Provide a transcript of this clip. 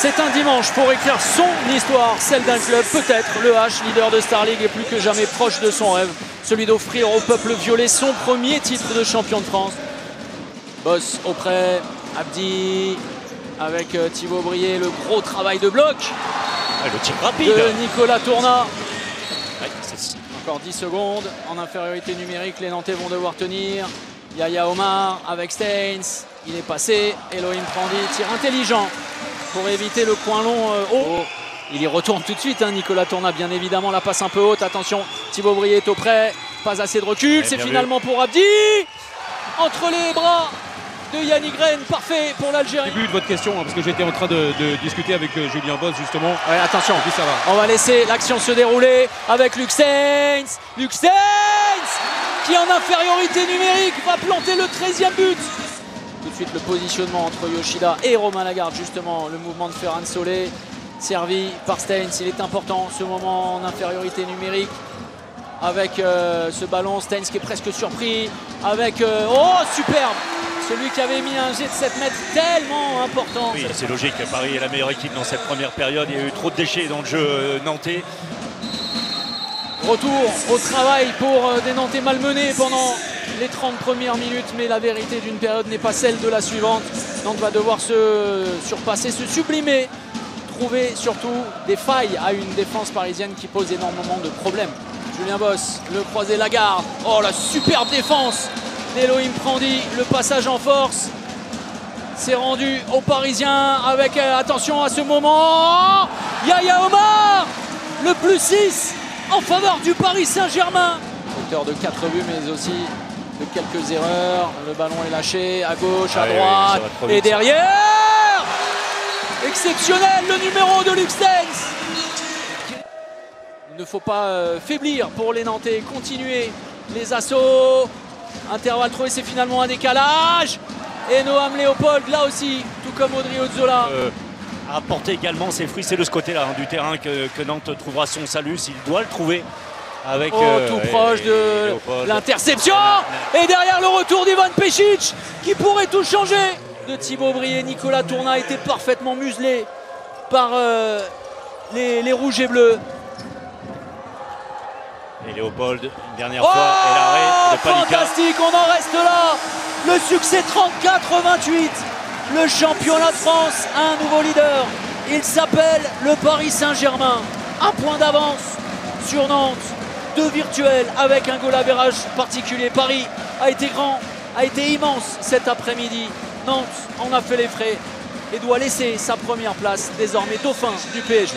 C'est un dimanche pour écrire son histoire, celle d'un club, peut-être le H, leader de Star League, est plus que jamais proche de son rêve, celui d'offrir au peuple violet son premier titre de champion de France. Boss auprès, Abdi, avec Thibaut Brié, le gros travail de bloc. Le tir rapide de Nicolas Tourna. Ouais, encore 10 secondes en infériorité numérique, les Nantais vont devoir tenir. Yaya Omar avec Steins, il est passé. Elohim Prandi, tir intelligent pour éviter le coin long haut. Il y retourne tout de suite, hein, Nicolas Tourna, bien évidemment, la passe un peu haute. Attention, Thibaut Brié est auprès, pas assez de recul. C'est finalement pour Abdi. Entre les bras de Yannick Gren, parfait pour l'Algérie. Début de votre question, hein, parce que j'étais en train de discuter avec Julien Boss justement. Ouais, attention, puis ça va. On va laisser l'action se dérouler avec Luc Steins. Luc Steins qui en infériorité numérique va planter le 13e but. Tout de suite le positionnement entre Yoshida et Romain Lagarde, justement le mouvement de Ferran Solé servi par Steins. Il est important ce moment en infériorité numérique avec ce ballon. Steins qui est presque surpris avec oh superbe, celui qui avait mis un jet de 7 mètres tellement important. Oui, c'est logique, Paris est la meilleure équipe dans cette première période. Il y a eu trop de déchets dans le jeu nantais. Retour au travail pour des Nantais malmenés pendant les 30 premières minutes, mais la vérité d'une période n'est pas celle de la suivante. Nantes va devoir se surpasser, se sublimer, trouver surtout des failles à une défense parisienne qui pose énormément de problèmes. Julien Boss, le croisé Lagarde, oh la superbe défense d'Elohim Prandi, le passage en force. C'est rendu aux Parisiens avec, attention à ce moment, Yaya Omar, le plus 6 en faveur du Paris Saint-Germain. Auteur de 4 buts mais aussi de quelques erreurs. Le ballon est lâché à gauche, à droite et derrière. Exceptionnel le numéro de Luc Steins. Il ne faut pas faiblir pour les Nantais, continuer les assauts. Intervalle trouvé, c'est finalement un décalage. Et Noam Léopold là aussi, tout comme Audrey Ozzola. A apporté également ses fruits, c'est de ce côté-là du terrain que Nantes trouvera son salut, s'il doit le trouver. Avec, tout proche de l'interception. Et derrière le retour d'Ivan Pešić qui pourrait tout changer. De Thibaut Brié, Nicolas Tourna a été parfaitement muselé par les rouges et bleus. Et Léopold, une dernière fois, et l'arrêt de Palika. Fantastique, on en reste là. Le succès 34-28. Le championnat de France a un nouveau leader. Il s'appelle le Paris Saint-Germain. Un point d'avance sur Nantes. 2 virtuels avec un goal average particulier. Paris a été grand, a été immense cet après-midi. Nantes en a fait les frais et doit laisser sa première place désormais dauphin du PSG.